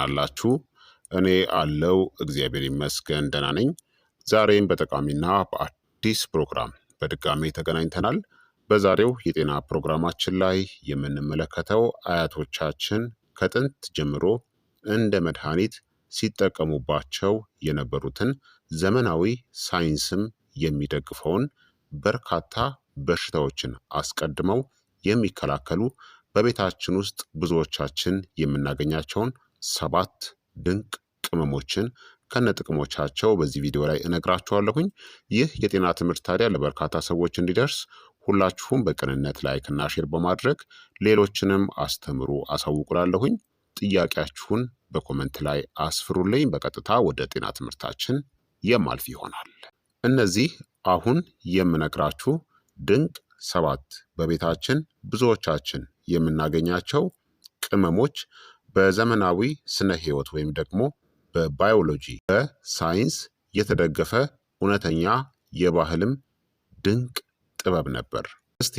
አላችሁ እኔ አለው እግዚአብሔር ይመስገን ደህና ነኝ። ዛሬም በጠቃሚና በአዲስ ፕሮግራም በድጋሜ ተገናኝተናል። በዛሬው የጤና ፕሮግራማችን ላይ የምንመለከተው አያቶቻችን ከጥንት ጀምሮ እንደ መድኃኒት ሲጠቀሙባቸው የነበሩትን ዘመናዊ ሳይንስም የሚደግፈውን በርካታ በሽታዎችን አስቀድመው የሚከላከሉ በቤታችን ውስጥ ብዙዎቻችን የምናገኛቸውን 7 ድንቅ ቅመሞችን ከነጥቅሞቻቸው በዚህ ቪዲዮ ላይ እነግራችኋለሁኝ። ይህ የጤና ትምህርት ታዲያ ለበርካታ ሰዎች እንዲደርስ ሁላችሁም በቅንነት ላይክና ሼር በማድረግ ሌሎችንም አስተምሩ አሳውቁላለሁኝ። ጥያቄያችሁን በኮመንት ላይ አስፍሩልኝ። በቀጥታ ወደ ጤና ትምህርታችን የማልፍ ይሆናል። እነዚህ አሁን የምነግራችሁ ድንቅ 7 በቤታችን ብዙዎቻችን የምናገኛቸው ቅመሞች በዘመናዊ ስነ ህይወት ወይም ደግሞ በባዮሎጂ በሳይንስ የተደገፈ እውነተኛ የባህልም ድንቅ ጥበብ ነበር። እስቲ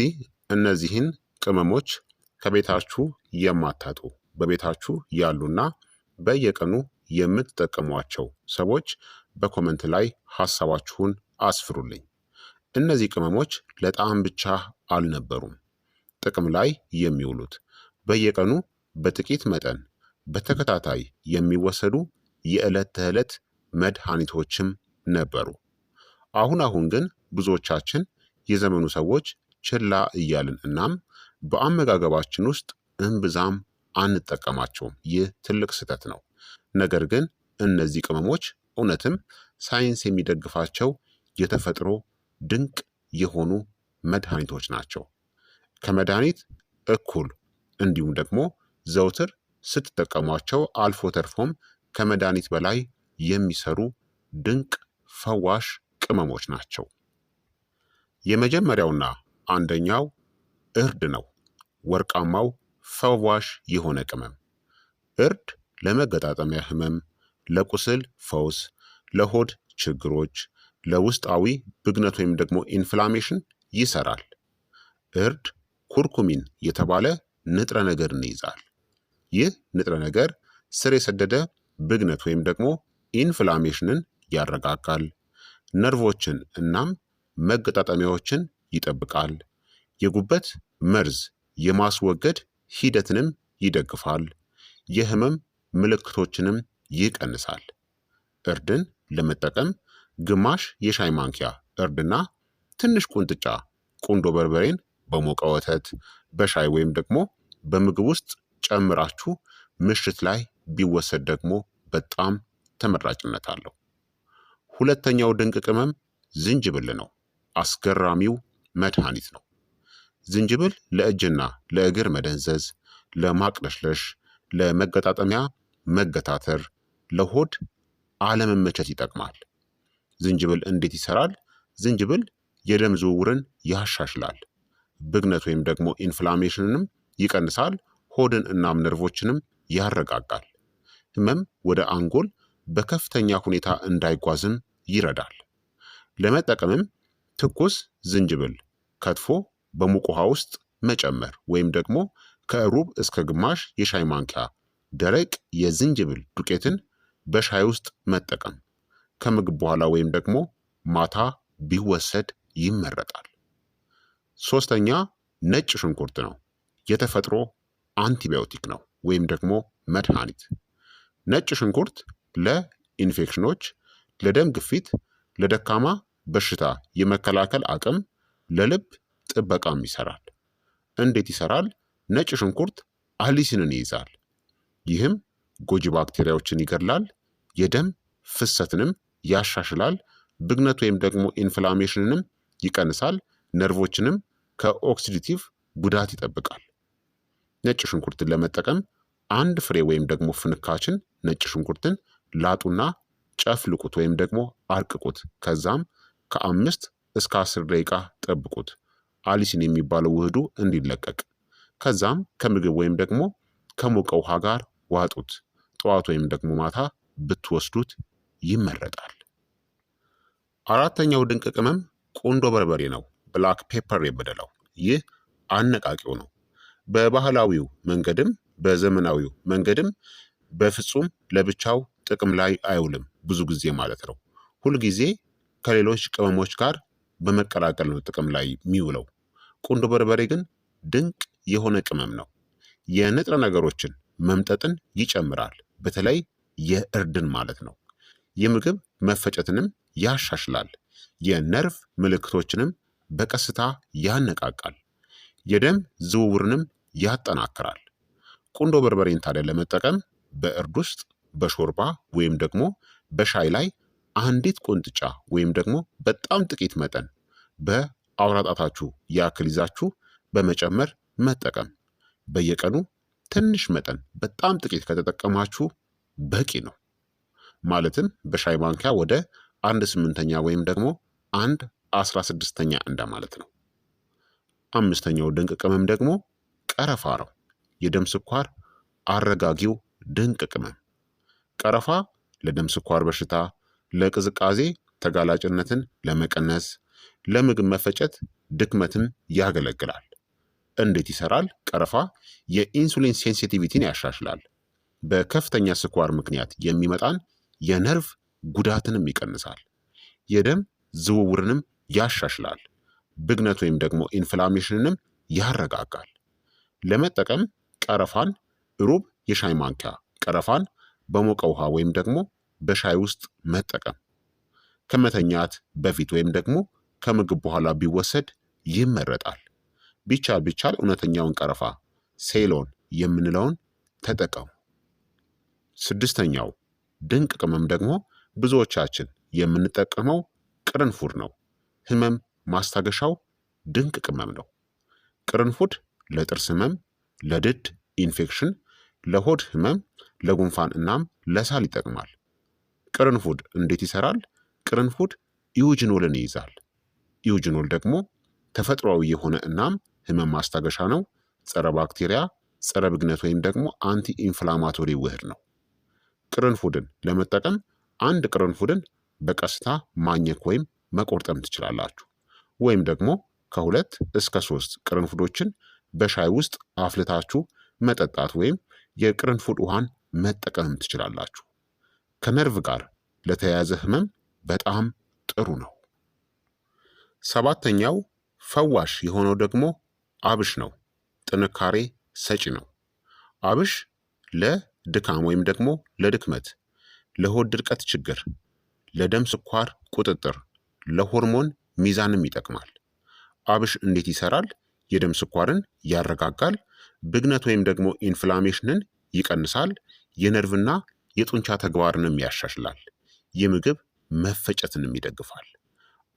እነዚህን ቅመሞች ከቤታችሁ የማታጡ በቤታችሁ ያሉና በየቀኑ የምትጠቀሟቸው ሰዎች በኮመንት ላይ ሀሳባችሁን አስፍሩልኝ። እነዚህ ቅመሞች ለጣዕም ብቻ አልነበሩም ጥቅም ላይ የሚውሉት በየቀኑ በጥቂት መጠን በተከታታይ የሚወሰዱ የዕለት ተዕለት መድኃኒቶችም ነበሩ። አሁን ግን ብዙዎቻችን የዘመኑ ሰዎች ችላ እያልን እናም በአመጋገባችን ውስጥ እምብዛም አንጠቀማቸውም። ይህ ትልቅ ስህተት ነው። ነገር ግን እነዚህ ቅመሞች እውነትም ሳይንስ የሚደግፋቸው የተፈጥሮ ድንቅ የሆኑ መድኃኒቶች ናቸው። ከመድኃኒት እኩል እንዲሁም ደግሞ ዘውትር ስትጠቀሟቸው አልፎ ተርፎም ከመድኃኒት በላይ የሚሰሩ ድንቅ ፈዋሽ ቅመሞች ናቸው። የመጀመሪያውና አንደኛው እርድ ነው። ወርቃማው ፈዋሽ የሆነ ቅመም እርድ ለመገጣጠሚያ ህመም፣ ለቁስል ፈውስ፣ ለሆድ ችግሮች፣ ለውስጣዊ ብግነት ወይም ደግሞ ኢንፍላሜሽን ይሰራል። እርድ ኩርኩሚን የተባለ ንጥረ ነገርን ይይዛል። ይህ ንጥረ ነገር ስር የሰደደ ብግነት ወይም ደግሞ ኢንፍላሜሽንን ያረጋጋል፣ ነርቮችን እናም መገጣጠሚያዎችን ይጠብቃል፣ የጉበት መርዝ የማስወገድ ሂደትንም ይደግፋል፣ የህመም ምልክቶችንም ይቀንሳል። እርድን ለመጠቀም ግማሽ የሻይ ማንኪያ እርድና ትንሽ ቁንጥጫ ቁንዶ በርበሬን በሞቀ ወተት በሻይ ወይም ደግሞ በምግብ ውስጥ ጨምራችሁ ምሽት ላይ ቢወሰድ ደግሞ በጣም ተመራጭነት አለው። ሁለተኛው ድንቅ ቅመም ዝንጅብል ነው። አስገራሚው መድኃኒት ነው። ዝንጅብል ለእጅና ለእግር መደንዘዝ፣ ለማቅለሽለሽ፣ ለመገጣጠሚያ መገታተር፣ ለሆድ አለመመቸት ይጠቅማል። ዝንጅብል እንዴት ይሰራል? ዝንጅብል የደም ዝውውርን ያሻሽላል፣ ብግነት ወይም ደግሞ ኢንፍላሜሽንንም ይቀንሳል፣ ሆድን እናም ነርቮችንም ያረጋጋል። ህመም ወደ አንጎል በከፍተኛ ሁኔታ እንዳይጓዝም ይረዳል። ለመጠቀምም ትኩስ ዝንጅብል ከትፎ በሙቅ ውሃ ውስጥ መጨመር ወይም ደግሞ ከሩብ እስከ ግማሽ የሻይ ማንኪያ ደረቅ የዝንጅብል ዱቄትን በሻይ ውስጥ መጠቀም ከምግብ በኋላ ወይም ደግሞ ማታ ቢወሰድ ይመረጣል። ሶስተኛ ነጭ ሽንኩርት ነው። የተፈጥሮ አንቲባዮቲክ ነው ወይም ደግሞ መድኃኒት። ነጭ ሽንኩርት ለኢንፌክሽኖች፣ ለደም ግፊት፣ ለደካማ በሽታ የመከላከል አቅም፣ ለልብ ጥበቃም ይሰራል። እንዴት ይሰራል? ነጭ ሽንኩርት አሊሲንን ይይዛል። ይህም ጎጂ ባክቴሪያዎችን ይገድላል፣ የደም ፍሰትንም ያሻሽላል፣ ብግነት ወይም ደግሞ ኢንፍላሜሽንንም ይቀንሳል፣ ነርቮችንም ከኦክሲዲቲቭ ጉዳት ይጠብቃል። ነጭ ሽንኩርትን ለመጠቀም አንድ ፍሬ ወይም ደግሞ ፍንካችን ነጭ ሽንኩርትን ላጡና ጨፍልቁት ወይም ደግሞ አርቅቁት። ከዛም ከ5 እስከ 10 ደቂቃ ጠብቁት አሊሲን የሚባለው ውህዱ እንዲለቀቅ። ከዛም ከምግብ ወይም ደግሞ ከሞቀ ውሃ ጋር ዋጡት። ጠዋት ወይም ደግሞ ማታ ብትወስዱት ይመረጣል። አራተኛው ድንቅ ቅመም ቁንዶ በርበሬ ነው። ብላክ ፔፐር የምንለው ይህ አነቃቂው ነው። በባህላዊው መንገድም በዘመናዊው መንገድም በፍጹም ለብቻው ጥቅም ላይ አይውልም ብዙ ጊዜ ማለት ነው። ሁልጊዜ ከሌሎች ቅመሞች ጋር በመቀላቀል ነው ጥቅም ላይ የሚውለው። ቁንዶ በርበሬ ግን ድንቅ የሆነ ቅመም ነው። የንጥረ ነገሮችን መምጠጥን ይጨምራል፣ በተለይ የእርድን ማለት ነው። የምግብ መፈጨትንም ያሻሽላል። የነርቭ ምልክቶችንም በቀስታ ያነቃቃል። የደም ዝውውርንም ያጠናክራል። ቁንዶ በርበሬን ታዲያ ለመጠቀም በእርድ ውስጥ በሾርባ ወይም ደግሞ በሻይ ላይ አንዲት ቁንጥጫ ወይም ደግሞ በጣም ጥቂት መጠን በአውራጣታችሁ ያክል ይዛችሁ በመጨመር መጠቀም። በየቀኑ ትንሽ መጠን በጣም ጥቂት ከተጠቀማችሁ በቂ ነው። ማለትም በሻይ ማንኪያ ወደ 1/8 ወይም ደግሞ 1/16 እንደማለት ነው። አምስተኛው ድንቅ ቅመም ደግሞ ቀረፋ ነው። የደም ስኳር አረጋጊው ድንቅ ቅመም። ቀረፋ ለደም ስኳር በሽታ፣ ለቅዝቃዜ ተጋላጭነትን ለመቀነስ፣ ለምግብ መፈጨት ድክመትን ያገለግላል። እንዴት ይሰራል? ቀረፋ የኢንሱሊን ሴንሲቲቪቲን ያሻሽላል። በከፍተኛ ስኳር ምክንያት የሚመጣን የነርቭ ጉዳትንም ይቀንሳል። የደም ዝውውርንም ያሻሽላል። ብግነት ወይም ደግሞ ኢንፍላሜሽንንም ያረጋጋል። ለመጠቀም ቀረፋን ሩብ የሻይ ማንኪያ ቀረፋን በሞቀ ውሃ ወይም ደግሞ በሻይ ውስጥ መጠቀም። ከመተኛት በፊት ወይም ደግሞ ከምግብ በኋላ ቢወሰድ ይመረጣል። ቢቻል እውነተኛውን ቀረፋ ሴሎን የምንለውን ተጠቀሙ። ስድስተኛው ድንቅ ቅመም ደግሞ ብዙዎቻችን የምንጠቀመው ቅርንፉድ ነው። ህመም ማስታገሻው ድንቅ ቅመም ነው። ቅርንፉድ ለጥርስ ህመም፣ ለድድ ኢንፌክሽን፣ ለሆድ ህመም፣ ለጉንፋን እናም ለሳል ይጠቅማል። ቅርንፉድ እንዴት ይሰራል? ቅርንፉድ ኢዩጅኖልን ይይዛል። ኢዩጅኖል ደግሞ ተፈጥሯዊ የሆነ እናም ህመም ማስታገሻ ነው። ጸረ ባክቴሪያ፣ ጸረ ብግነት ወይም ደግሞ አንቲ ኢንፍላማቶሪ ውህድ ነው። ቅርንፉድን ለመጠቀም አንድ ቅርንፉድን በቀስታ ማኘክ ወይም መቆርጠም ትችላላችሁ። ወይም ደግሞ ከ2 እስከ 3 ቅርንፉዶችን በሻይ ውስጥ አፍልታችሁ መጠጣት ወይም የቅርንፉድ ውሃን መጠቀም ትችላላችሁ። ከነርቭ ጋር ለተያያዘ ህመም በጣም ጥሩ ነው። ሰባተኛው ፈዋሽ የሆነው ደግሞ አብሽ ነው። ጥንካሬ ሰጪ ነው። አብሽ ለድካም ወይም ደግሞ ለድክመት፣ ለሆድ ድርቀት ችግር፣ ለደም ስኳር ቁጥጥር፣ ለሆርሞን ሚዛንም ይጠቅማል። አብሽ እንዴት ይሰራል? የደም ስኳርን ያረጋጋል። ብግነት ወይም ደግሞ ኢንፍላሜሽንን ይቀንሳል። የነርቭና የጡንቻ ተግባርንም ያሻሽላል። የምግብ መፈጨትንም ይደግፋል።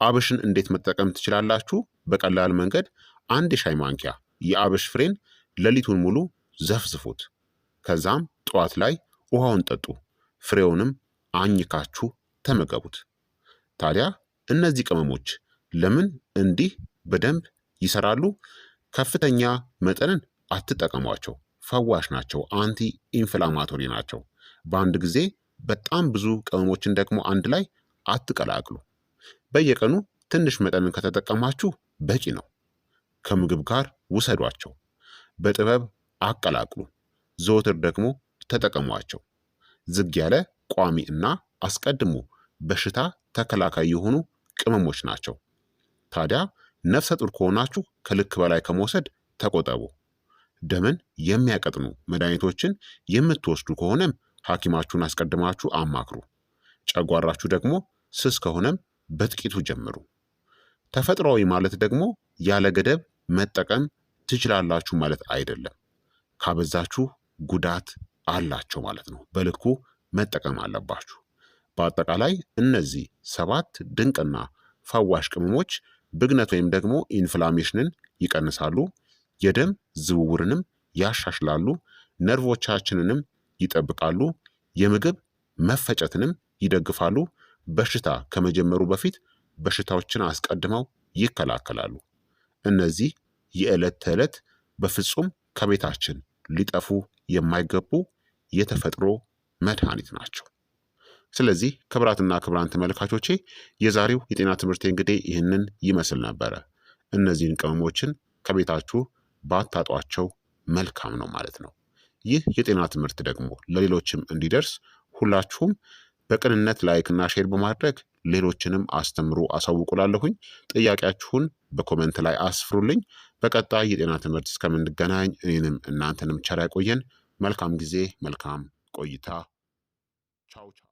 አብሽን እንዴት መጠቀም ትችላላችሁ? በቀላል መንገድ አንድ የሻይ ማንኪያ የአብሽ ፍሬን ሌሊቱን ሙሉ ዘፍዝፉት። ከዛም ጠዋት ላይ ውሃውን ጠጡ። ፍሬውንም አኝካችሁ ተመገቡት። ታዲያ እነዚህ ቅመሞች ለምን እንዲህ በደንብ ይሰራሉ? ከፍተኛ መጠንን አትጠቀሟቸው። ፈዋሽ ናቸው። አንቲ ኢንፍላማቶሪ ናቸው። በአንድ ጊዜ በጣም ብዙ ቅመሞችን ደግሞ አንድ ላይ አትቀላቅሉ። በየቀኑ ትንሽ መጠንን ከተጠቀማችሁ በቂ ነው። ከምግብ ጋር ውሰዷቸው። በጥበብ አቀላቅሉ። ዘወትር ደግሞ ተጠቀሟቸው። ዝግ ያለ ቋሚ እና አስቀድሞ በሽታ ተከላካይ የሆኑ ቅመሞች ናቸው። ታዲያ ነፍሰ ጡር ከሆናችሁ ከልክ በላይ ከመውሰድ ተቆጠቡ። ደምን የሚያቀጥኑ መድኃኒቶችን የምትወስዱ ከሆነም ሐኪማችሁን አስቀድማችሁ አማክሩ። ጨጓራችሁ ደግሞ ስስ ከሆነም በጥቂቱ ጀምሩ። ተፈጥሯዊ ማለት ደግሞ ያለ ገደብ መጠቀም ትችላላችሁ ማለት አይደለም። ካበዛችሁ ጉዳት አላቸው ማለት ነው። በልኩ መጠቀም አለባችሁ። በአጠቃላይ እነዚህ 7 ድንቅና ፈዋሽ ቅመሞች ብግነት ወይም ደግሞ ኢንፍላሜሽንን ይቀንሳሉ፣ የደም ዝውውርንም ያሻሽላሉ፣ ነርቮቻችንንም ይጠብቃሉ፣ የምግብ መፈጨትንም ይደግፋሉ፣ በሽታ ከመጀመሩ በፊት በሽታዎችን አስቀድመው ይከላከላሉ። እነዚህ የዕለት ተዕለት በፍጹም ከቤታችን ሊጠፉ የማይገቡ የተፈጥሮ መድኃኒት ናቸው። ስለዚህ ክቡራትና ክቡራን ተመልካቾቼ የዛሬው የጤና ትምህርት እንግዲህ ይህንን ይመስል ነበረ። እነዚህን ቅመሞችን ከቤታችሁ ባታጧቸው መልካም ነው ማለት ነው። ይህ የጤና ትምህርት ደግሞ ለሌሎችም እንዲደርስ ሁላችሁም በቅንነት ላይክና ሼር በማድረግ ሌሎችንም አስተምሩ አሳውቁላለሁኝ። ጥያቄያችሁን በኮመንት ላይ አስፍሩልኝ። በቀጣይ የጤና ትምህርት እስከምንገናኝ እኔንም እናንተንም ቸር ያቆየን። መልካም ጊዜ፣ መልካም ቆይታ። ቻው ቻው።